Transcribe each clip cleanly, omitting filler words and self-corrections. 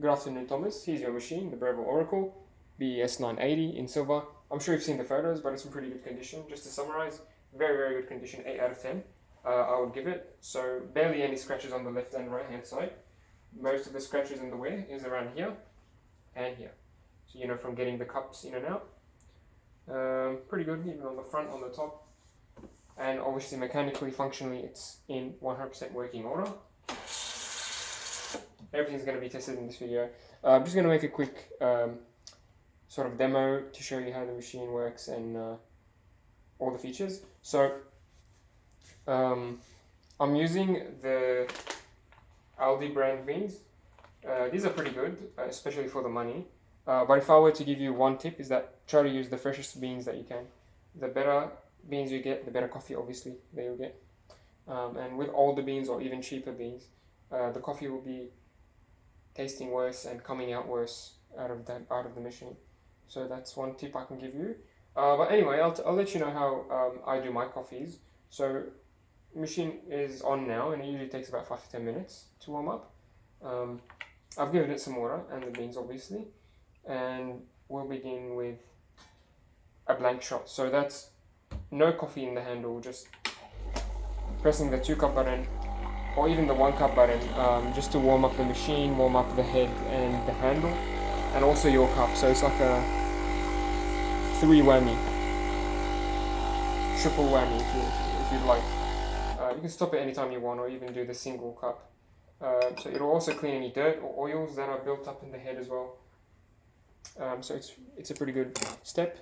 Good afternoon, Thomas. Here's your machine, the Breville Oracle BES980 in silver. I'm sure you've seen the photos, but it's in pretty good condition. Just to summarize, very, very good condition, 8 out of 10. I would give it. So barely any scratches on the left and right hand side. Most of the scratches in the wear is around here and here. So from getting the cups in and out. Pretty good, even on the front, on the top. And obviously mechanically, functionally, it's in 100% working order. Everything's going to be tested in this video. I'm just going to make a quick sort of demo to show you how the machine works and all the features. So I'm using the Aldi brand beans. These are pretty good, especially for the money. But if I were to give you one tip, is that try to use the freshest beans that you can. The better beans you get, the better coffee obviously that you'll get. And with older beans or even cheaper beans, the coffee will be tasting worse and coming out worse out of the machine. So that's one tip I can give you. But anyway, I'll let you know how I do my coffees. So machine is on now, and it usually takes about 5 to 10 minutes to warm up. I've given it some water and the beans obviously, and we'll begin with a blank shot. So that's no coffee in the handle, just pressing the 2 cup button or even the 1 cup button, just to warm up the machine, warm up the head and the handle, and also your cup. So it's like a 3 whammy, triple whammy if you'd like. You can stop it anytime you want, or even do the single cup. So it'll also clean any dirt or oils that are built up in the head as well. So it's a pretty good step.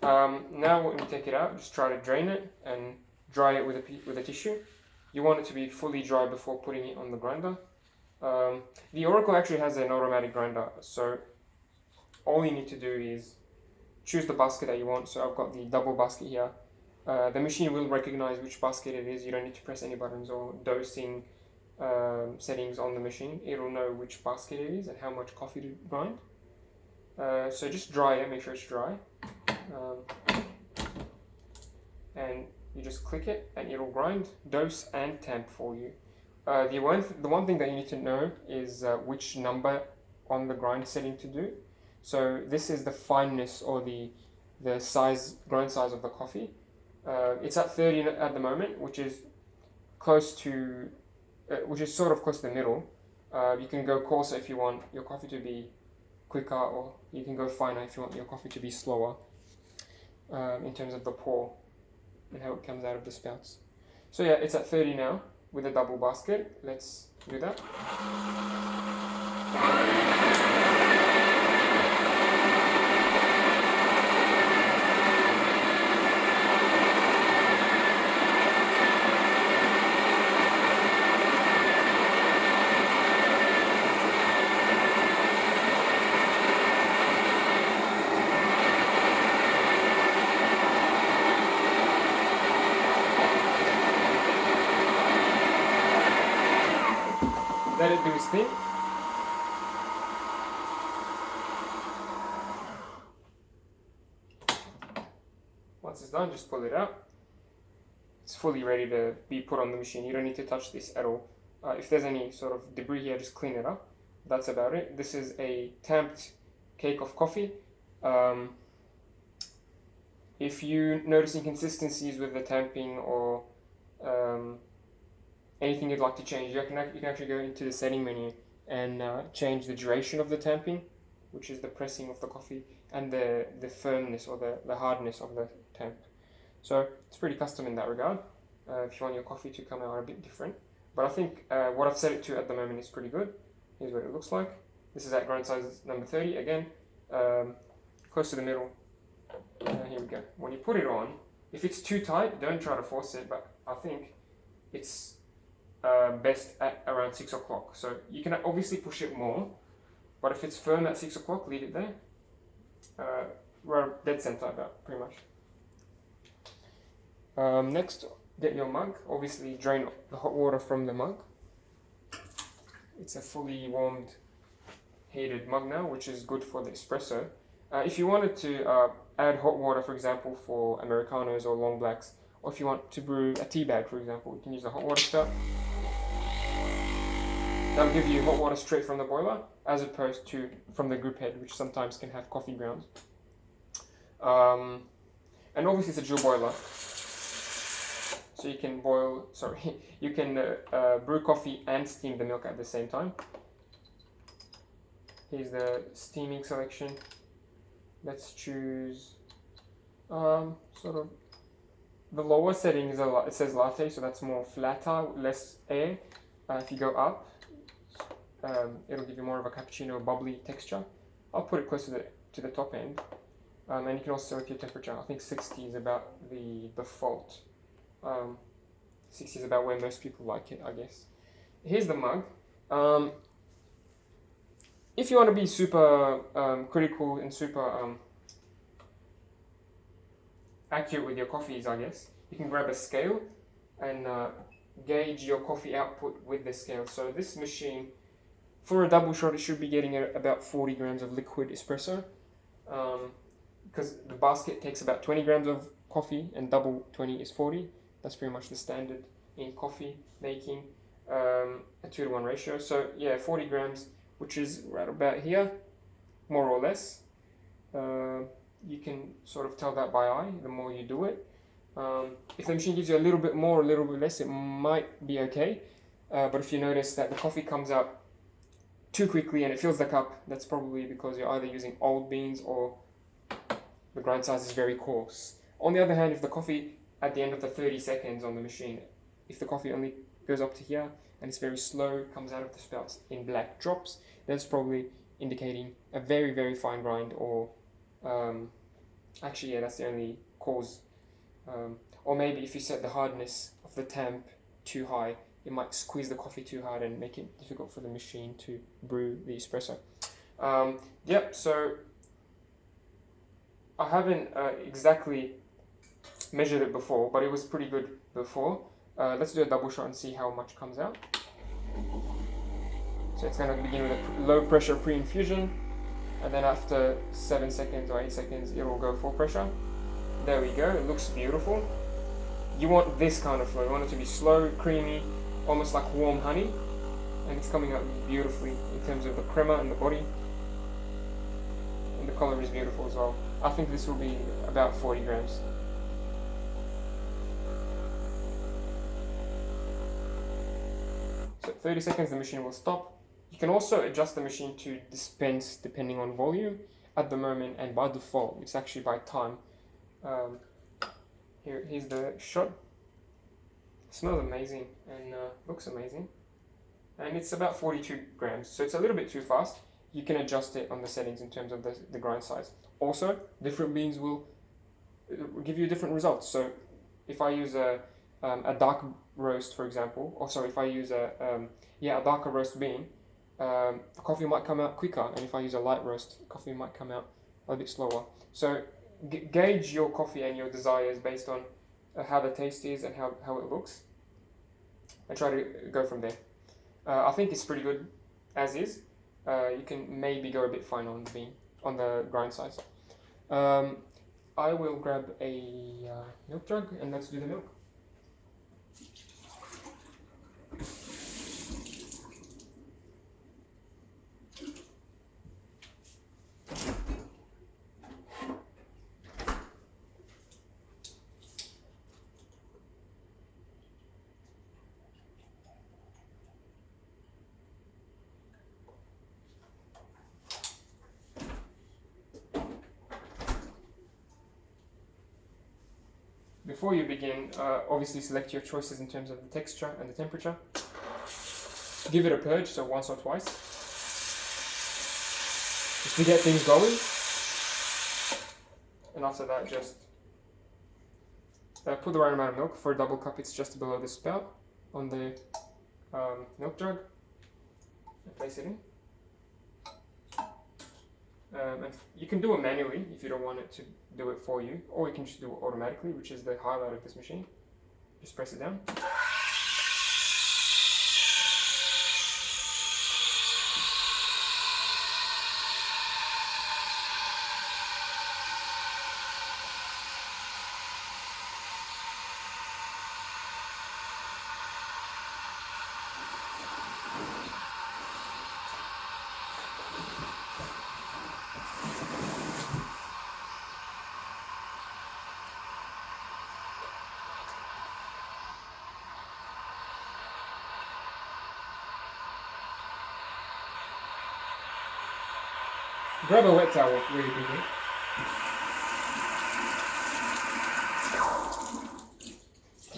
Now when you take it out, just try to drain it and dry it with a tissue. You want it to be fully dry before putting it on the grinder. The Oracle actually has an automatic grinder, so all you need to do is choose the basket that you want. So I've got the double basket here. The machine will recognize which basket it is. You don't need to press any buttons or dosing settings on the machine. It'll know which basket it is and how much coffee to grind. So just dry it, make sure it's dry. And you just click it and it'll grind, dose and tamp for you. The one thing that you need to know is which number on the grind setting to do. So this is the fineness or the grind size of the coffee. It's at 30 at the moment, which is sort of close to the middle. You can go coarser if you want your coffee to be quicker, or you can go finer if you want your coffee to be slower in terms of the pour and how it comes out of the spouts. So yeah, it's at 30 now with a double basket. Let's do that. Let it do its thing. Once it's done, just pull it out. It's fully ready to be put on the machine. You don't need to touch this at all. If there's any sort of debris here, just clean it up. That's about it. This is a tamped cake of coffee. If you notice inconsistencies with the tamping or anything you'd like to change, you can actually go into the setting menu and change the duration of the tamping, which is the pressing of the coffee, and the firmness or the hardness of the tamp. So it's pretty custom in that regard, if you want your coffee to come out a bit different. But I think what I've set it to at the moment is pretty good. Here's what it looks like. This is at grind size number 30, again, close to the middle. Here we go. When you put it on, if it's too tight, don't try to force it, but I think it's best at around 6 o'clock. So you can obviously push it more, but if it's firm at 6 o'clock, leave it there. We're dead center about, pretty much. Next, get your mug. Obviously drain the hot water from the mug. It's a fully warmed, heated mug now, which is good for the espresso. If you wanted to add hot water, for example, for Americanos or long blacks, or if you want to brew a tea bag, for example, you can use a hot water spout. That'll give you hot water straight from the boiler, as opposed to from the group head, which sometimes can have coffee grounds. And obviously it's a dual boiler, so you can you can brew coffee and steam the milk at the same time. Here's the steaming selection. Let's choose sort of the lower setting is it says latte, so that's more flatter, less air. If you go up, it'll give you more of a cappuccino bubbly texture. I'll put it close to the top end. And you can also select your temperature. I think 60 is about the default. 60 is about where most people like it, I guess. Here's the mug. If you want to be super critical and super accurate with your coffees, I guess, you can grab a scale and gauge your coffee output with the scale. So this machine, for a double shot, it should be getting about 40 grams of liquid espresso. Because the basket takes about 20 grams of coffee and double 20 is 40. That's pretty much the standard in coffee making, a 2-to-1 ratio. So yeah, 40 grams, which is right about here, more or less. You can sort of tell that by eye the more you do it. If the machine gives you a little bit more, a little bit less, it might be okay. But if you notice that the coffee comes out too quickly and it fills the cup, that's probably because you're either using old beans or the grind size is very coarse. On the other hand, if the coffee at the end of the 30 seconds on the machine, if the coffee only goes up to here and it's very slow, comes out of the spouts in black drops, that's probably indicating a very, very fine grind, or actually, yeah, that's the only cause. Or maybe if you set the hardness of the temp too high, it might squeeze the coffee too hard and make it difficult for the machine to brew the espresso. Yep, so I haven't exactly measured it before, but it was pretty good before. Let's do a double shot and see how much comes out. So it's going to begin with a low pressure pre-infusion, and then after 7 seconds or 8 seconds, it will go full pressure. There we go, it looks beautiful. You want this kind of flow, you want it to be slow, creamy, almost like warm honey, and it's coming out beautifully in terms of the crema and the body. And the color is beautiful as well. I think this will be about 40 grams. So 30 seconds, the machine will stop. You can also adjust the machine to dispense depending on volume. At the moment, and by default, it's actually by time. Here's the shot. It smells amazing and looks amazing. And it's about 42 grams, so it's a little bit too fast. You can adjust it on the settings in terms of the grind size. Also, different beans will give you different results. So if I use a dark roast, for example, or sorry, if I use a darker roast bean, the coffee might come out quicker, and if I use a light roast, coffee might come out a bit slower. So gauge your coffee and your desires based on how the taste is and how it looks, and try to go from there. I think it's pretty good as is. You can maybe go a bit finer on the grind size. I will grab a milk jug and let's do the milk. Before you begin, obviously select your choices in terms of the texture and the temperature. Give it a purge, so once or twice, just to get things going. And after that, just put the right amount of milk. For a double cup, it's just below the spout on the milk jug. And place it in. And you can do it manually if you don't want it to do it for you, or you can just do it automatically, which is the highlight of this machine. Just press it down. Grab a wet towel really quickly.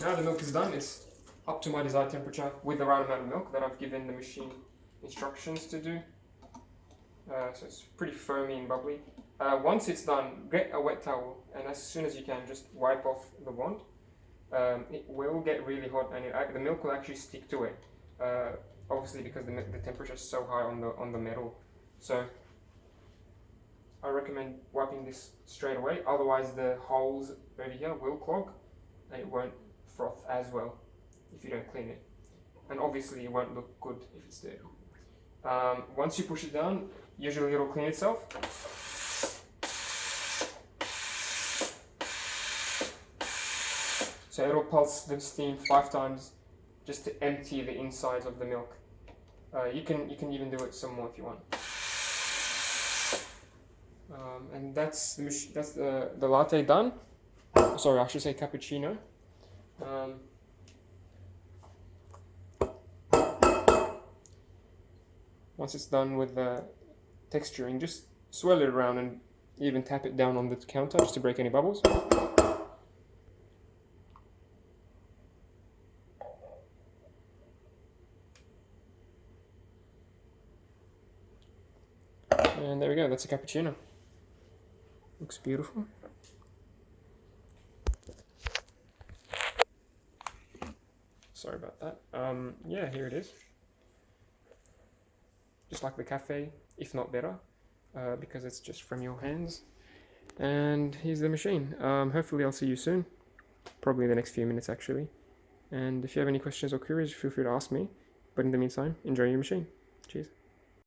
Now the milk is done. It's up to my desired temperature with the right amount of milk that I've given the machine instructions to do. So it's pretty foamy and bubbly. Once it's done, get a wet towel and as soon as you can just wipe off the wand. It will get really hot and the milk will actually stick to it. Obviously because the temperature is so high on the metal. So I recommend wiping this straight away, otherwise the holes over here will clog and it won't froth as well if you don't clean it. And obviously it won't look good if it's dirty. Once you push it down, usually it'll clean itself. So it'll pulse the steam 5 times just to empty the insides of the milk. You can even do it some more if you want. And that's the latte done. Sorry, I should say cappuccino. Once it's done with the texturing, just swirl it around and even tap it down on the counter just to break any bubbles. And there we go, that's a cappuccino. Looks beautiful. Sorry about that. Yeah, here it is. Just like the cafe, if not better, because it's just from your hands. And here's the machine. Hopefully I'll see you soon. Probably in the next few minutes actually. And if you have any questions or queries, feel free to ask me. But in the meantime, enjoy your machine. Cheers.